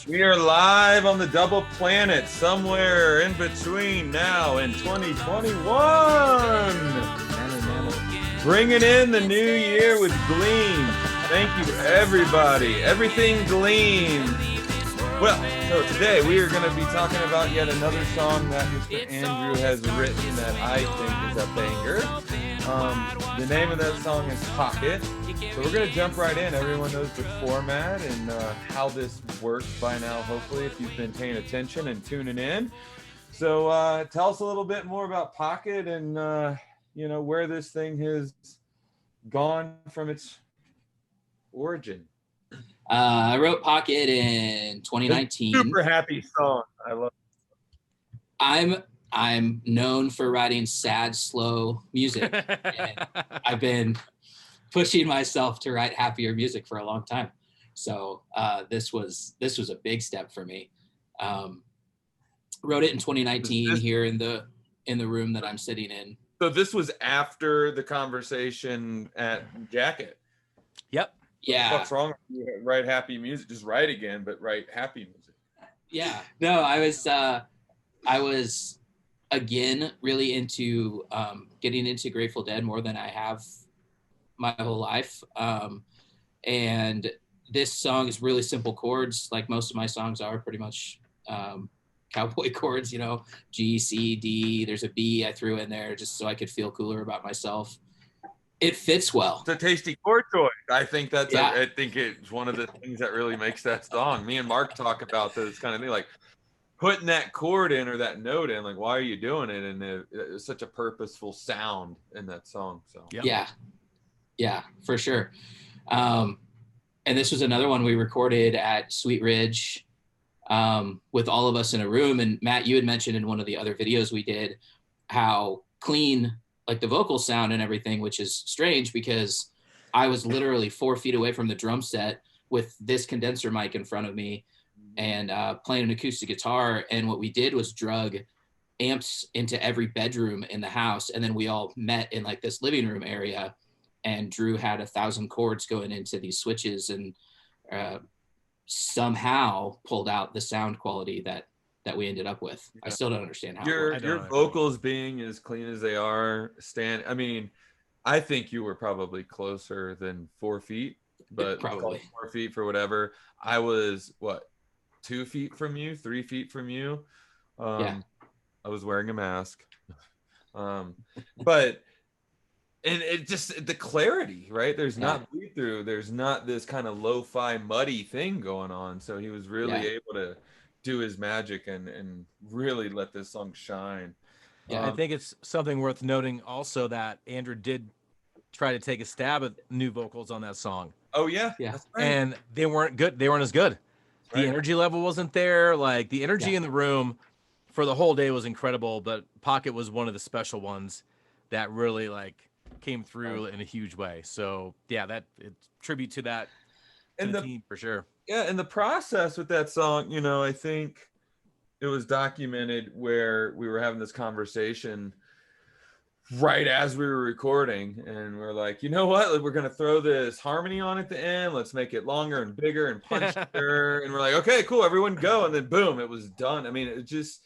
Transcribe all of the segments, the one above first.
We are live on the double planet somewhere in between now and 2021. Bringing in the new year with Gleam. Thank you, everybody. Everything Gleam. Well, so today we are going to be talking about yet another song that Mr. Andrew has written that I think is a banger. The name of that song is Pocket. So we're going to jump right in. Everyone knows the format and how this works by now, hopefully, if you've been paying attention and tuning in. So tell us a little bit more about Pocket and, where this thing has gone from its origin. I wrote Pocket in 2019. Super happy song. I love it. I'm known for writing sad, slow music. And I've been pushing myself to write happier music for a long time. So this was a big step for me. Wrote it in 2019 here in the room that I'm sitting in. So this was after the conversation at Jacket. Yep. Yeah. What's wrong with you? Write happy music. Just write again, but write happy music. Yeah. No, I was again really into getting into Grateful Dead more than I have my whole life. And this song is really simple chords, like most of my songs are, pretty much cowboy chords, G, C, D. There's a B I threw in there just so I could feel cooler about myself. It fits well. It's a tasty chord choice. I think I think it's one of the things that really makes that song. Me and Mark talk about this kind of thing, like putting that chord in or that note in, like, why are you doing it? And it's such a purposeful sound in that song. So yeah, for sure. And this was another one we recorded at Sweet Ridge with all of us in a room. And Matt, you had mentioned in one of the other videos we did how clean like the vocal sound and everything, which is strange because I was literally 4 feet away from the drum set with this condenser mic in front of me and playing an acoustic guitar. And what we did was drug amps into every bedroom in the house. And then we all met in like this living room area, and Drew had 1,000 chords going into these switches and somehow pulled out the sound quality that we ended up with. I still don't understand how your vocals being as clean as they are. I think you were probably closer than 4 feet, but probably 4 feet for whatever. I was 2 feet from you, 3 feet from you. I was wearing a mask. But and it just the clarity, right? There's not bleed through. There's not this kind of lo-fi muddy thing going on. So he was really able to do his magic and really let this song shine. Yeah, I think it's something worth noting also that Andrew did try to take a stab at new vocals on that song. Oh yeah. That's right. And they weren't good. They weren't as good. The energy level wasn't there. Like the energy in the room for the whole day was incredible, but Pocket was one of the special ones that really came through in a huge way. So yeah, it's tribute to that and the team for sure. Yeah, and the process with that song, I think it was documented where we were having this conversation right as we were recording, and we're like, you know what? We're going to throw this harmony on at the end. Let's make it longer and bigger and punchier. And we're like, okay, cool, everyone go. And then boom, it was done. I mean, it just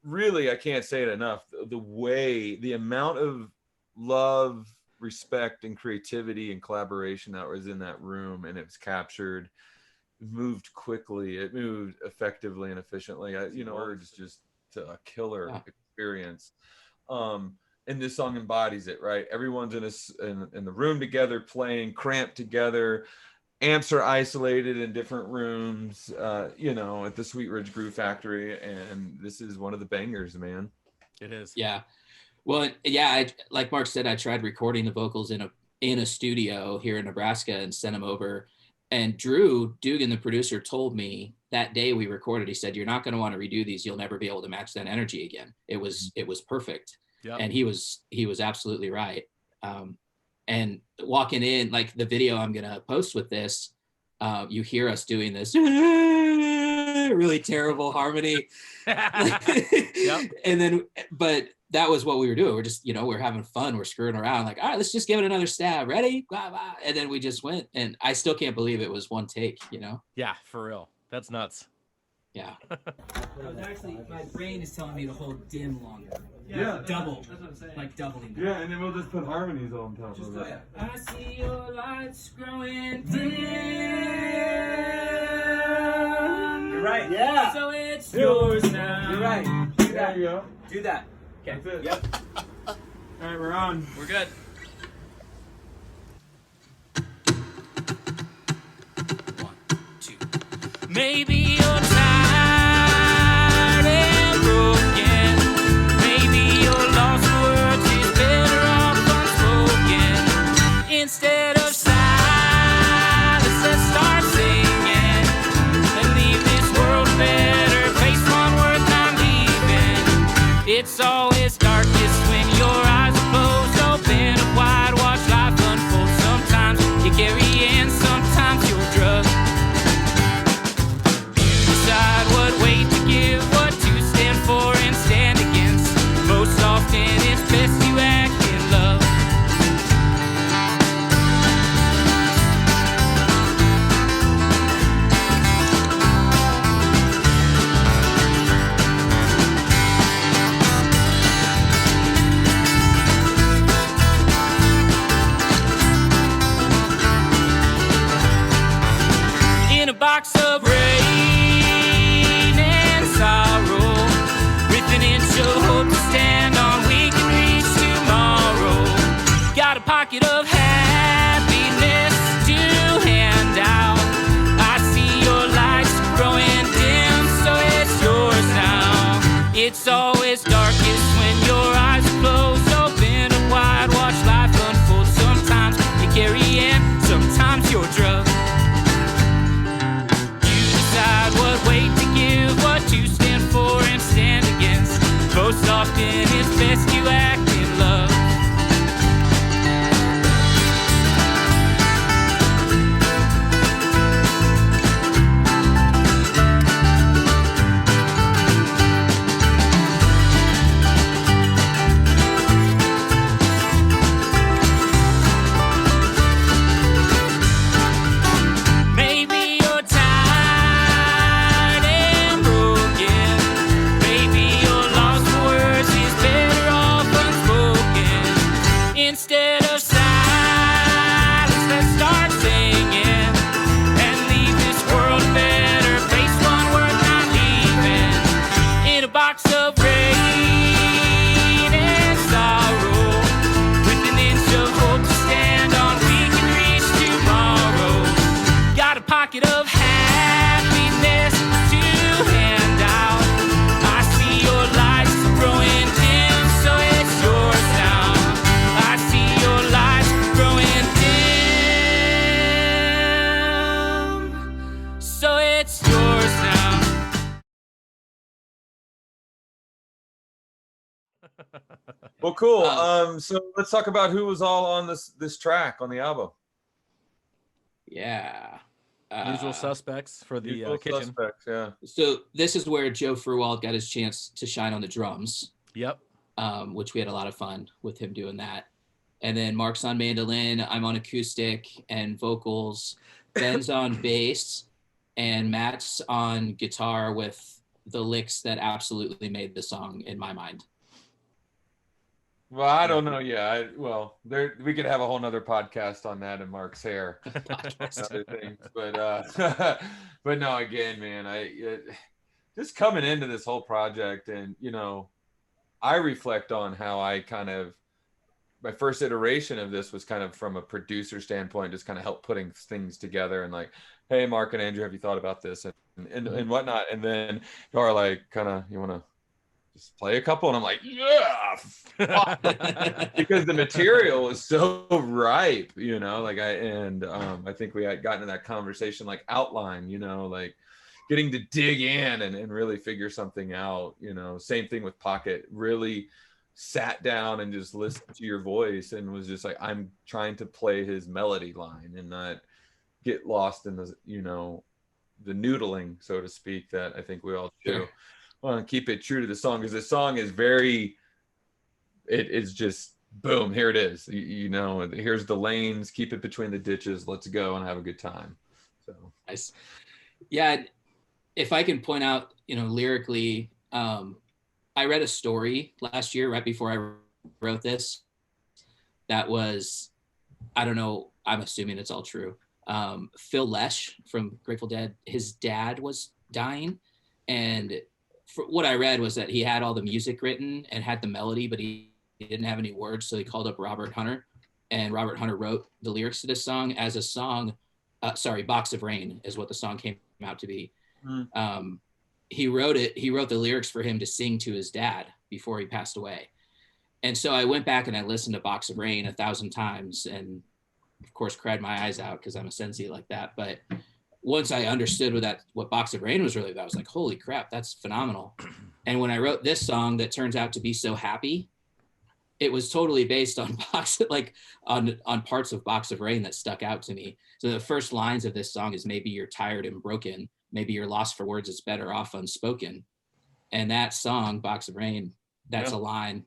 really, I can't say it enough. The amount of love, respect, and creativity and collaboration that was in that room, and it was captured. It moved quickly. It moved effectively and efficiently. Words just to a killer experience. And this song embodies it, right? Everyone's in the room together, playing, cramped together. Amps are isolated in different rooms, at the Sweet Ridge Groove Factory, and this is one of the bangers, man. It is. Yeah. Well, yeah, like Mark said, I tried recording the vocals in a studio here in Nebraska and sent them over. And Drew Dugan, the producer, told me that day we recorded, he said, "You're not going to want to redo these. You'll never be able to match that energy again. It was perfect." Yep. And he was absolutely right. And walking in, like the video I'm going to post with this, you hear us doing this really terrible harmony. Yep. And then, but that was what we were doing. We're just, we're having fun. We're screwing around. Like, all right, let's just give it another stab. Ready? Blah, blah. And then we just went. And I still can't believe it was one take, Yeah, for real. That's nuts. Yeah. I was actually, my brain is telling me to hold dim longer. Yeah. Double. That's what I'm saying. Like doubling. Yeah, and then we'll just put harmonies on top of it. I see your lights growing dim. You're right. Yeah. So it's yours now. You're right. Do There that. you go. Do that. That's it. Yep. All right, we're on. We're good. Maybe you're tired and broken. Maybe your lost words is better off unspoken. Instead of silence, let's start singing and leave this world a better place, one worth not leaving. It's always darkest when your eyes are closed. Open up wide, watch life unfold. Sometimes you carry in, sometimes you'll drug. Decide what weight to give, what to stand for and stand against. Most often it's best you act in love. In a box of rain and sorrow, with an inch of hope to stand on, we can reach tomorrow. Got a pocket of happiness to hand out. I see your lights growing dim, so it's yours now. It's always darkest when your eyes are closed. Open up wide, watch life unfold. Sometimes you carry in, sometimes you're drugged. Decide what weight to give, what to stand for and stand against. Most often it's best you act in love. Maybe you're tired and broken. Maybe your lost words is better off unspoken. Instead of silence, let's start singing and leave this world a better place, one worth not leaving. In a box of rain and sorrow, with an inch of hope to stand on, we can reach tomorrow. Got a pocket of happiness to hand out. I see your lights growing dim, so it's yours now. I see your lights growing dim, so it's yours now. Well, cool. Um, So let's talk about who was all on this track on the album. Yeah. Usual suspects for the Usual kitchen. Suspects, yeah. So this is where Joe Fruwald got his chance to shine on the drums, Yep. which we had a lot of fun with him doing that. And then Mark's on mandolin, I'm on acoustic and vocals, Ben's on bass, and Matt's on guitar with the licks that absolutely made the song in my mind. Well, I don't know. Yeah, we could have a whole nother podcast on that and Mark's hair, other things. But but no, again, man, just coming into this whole project, and I reflect on how I kind of my first iteration of this was kind of from a producer standpoint, just kind of help putting things together and like, hey, Mark and Andrew, have you thought about this and whatnot? And then you are like, kind of, you want to just play a couple, and I'm like, yeah, because the material was so ripe, like I think we had gotten to that conversation, like outline, like getting to dig in and really figure something out, same thing with Pocket, really sat down and just listened to your voice and was just like, I'm trying to play his melody line and not get lost in the, the noodling, so to speak, that I think we all do. Sure. Want to keep it true to the song, because the song is it's just boom, here it is, here's the lanes, keep it between the ditches, let's go and have a good time. So Nice. Yeah, if I can point out, lyrically, I read a story last year right before I wrote this that was, I don't know, I'm assuming it's all true. Phil Lesh from Grateful Dead, his dad was dying, and what I read was that he had all the music written and had the melody, but he didn't have any words, so he called up Robert Hunter, and Robert Hunter wrote the lyrics to this song as a song. Box of Rain is what the song came out to be. He wrote the lyrics for him to sing to his dad before he passed away. And so I went back and I listened to Box of Rain 1,000 times, and of course cried my eyes out because I'm a sensei like that. But once I understood what Box of Rain was really about, I was like, holy crap, that's phenomenal. And when I wrote this song that turns out to be so happy, it was totally based on on parts of Box of Rain that stuck out to me. So the first lines of this song is, maybe you're tired and broken, maybe you're lost for words, it's better off unspoken. And that song, Box of Rain, that's a line,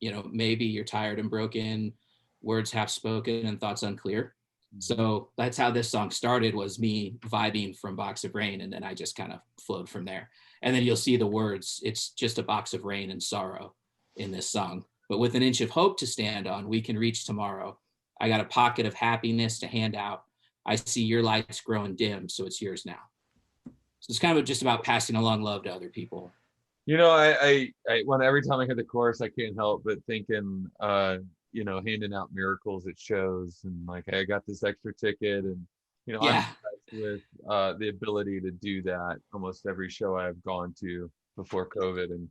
maybe you're tired and broken, words half spoken and thoughts unclear. So that's how this song started, was me vibing from Box of Rain, and then I just kind of flowed from there. And then you'll see the words, it's just a box of rain and sorrow in this song. But with an inch of hope to stand on, we can reach tomorrow. I got a pocket of happiness to hand out. I see your lights growing dim, so it's yours now. So it's kind of just about passing along love to other people. I when every time I hear the chorus, I can't help but thinking, handing out miracles at shows, and like, hey, I got this extra ticket, and I'm blessed with the ability to do that almost every show I've gone to before COVID. And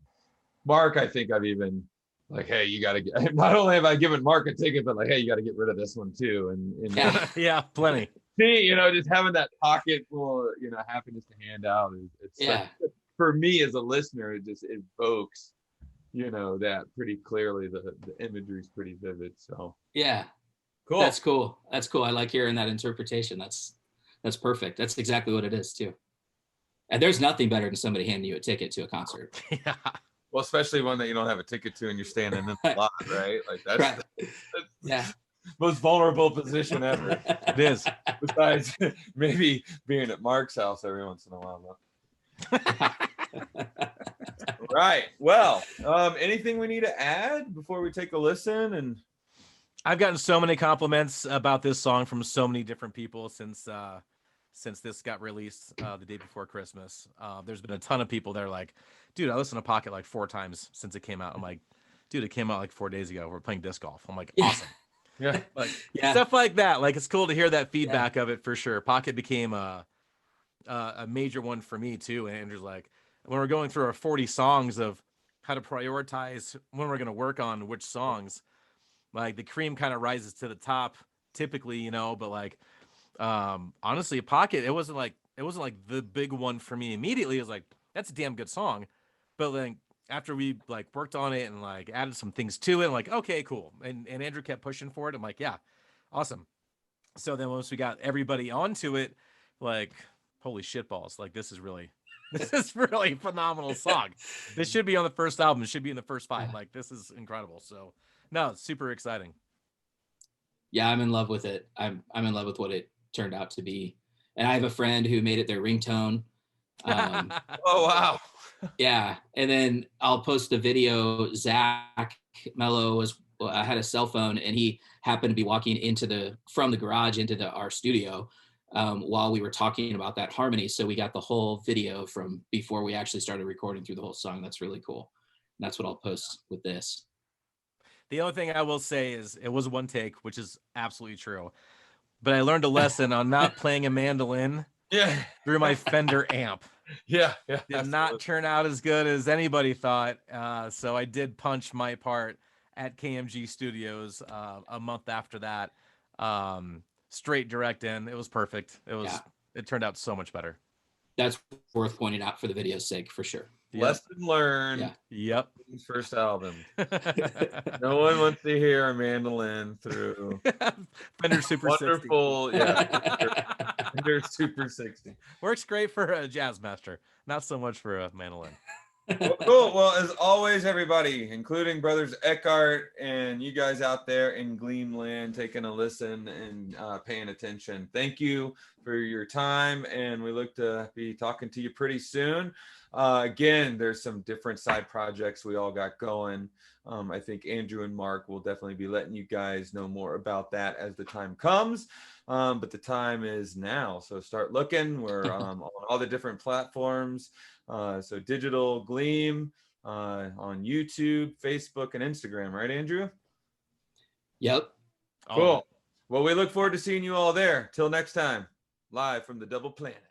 Mark, I think I've even like, hey, you got to get, not only have I given Mark a ticket, but like, hey, you got to get rid of this one too. And yeah, plenty. See, just having that pocket full of, happiness to hand out for me as a listener, it just evokes, that pretty clearly. The imagery is pretty vivid. So yeah, cool. That's cool. I like hearing that interpretation. That's perfect. That's exactly what it is too. And there's nothing better than somebody handing you a ticket to a concert. Yeah. Well, especially one that you don't have a ticket to and you're standing in the lot, right? Like that's yeah. Most vulnerable position ever. It is. Besides maybe being at Mark's house every once in a while. Right. Well, anything we need to add before we take a listen? And I've gotten so many compliments about this song from so many different people since this got released the day before Christmas. There's been a ton of people that are like, dude, I listened to Pocket like 4 times since it came out. I'm like, dude, it came out like 4 days ago. We're playing disc golf. I'm like, awesome. Yeah. Like stuff like that. Like, it's cool to hear that feedback of it for sure. Pocket became a major one for me too. And Andrew's like, when we're going through our 40 songs of how to prioritize when we're going to work on which songs, like the cream kind of rises to the top typically, but like, honestly, Pocket, it wasn't like the big one for me immediately. It was like, that's a damn good song. But then after we like worked on it and like added some things to it, I'm like, okay, cool. And Andrew kept pushing for it. I'm like, yeah, awesome. So then once we got everybody onto it, like, holy shit balls, like this is really a phenomenal song. This should be on the first album. It should be in the first 5. Like, this is incredible. So no, it's super exciting. Yeah, I'm in love with it. I'm in love with what it turned out to be. And I have a friend who made it their ringtone. Oh, wow. Yeah. And then I'll post a video. Zach Mello had a cell phone, and he happened to be walking from the garage into our studio while we were talking about that harmony. So we got the whole video from before we actually started recording through the whole song. That's really cool. And that's what I'll post with this. The only thing I will say is it was one take, which is absolutely true. But I learned a lesson on not playing a mandolin through my Fender amp. Yeah. Did not turn out as good as anybody thought. So I did punch my part at KMG Studios a month after that. Straight direct in. It was perfect. It turned out so much better. That's worth pointing out for the video's sake, for sure. Lesson learned. Yep. First album. No one wants to hear a mandolin through Fender Super wonderful, 60. Fender Super 60. Works great for a jazz master, not so much for a mandolin. Well, cool. Well, as always, everybody, including brothers Eckhart and you guys out there in Gleam land, taking a listen and paying attention. Thank you for your time, and we look to be talking to you pretty soon. Again, there's some different side projects we all got going. I think Andrew and Mark will definitely be letting you guys know more about that as the time comes. But the time is now, so start looking. We're on all the different platforms. So digital Gleam on YouTube, Facebook, and Instagram, right, Andrew? Yep. Cool. Well, we look forward to seeing you all there. Till next time, live from the Double Planet.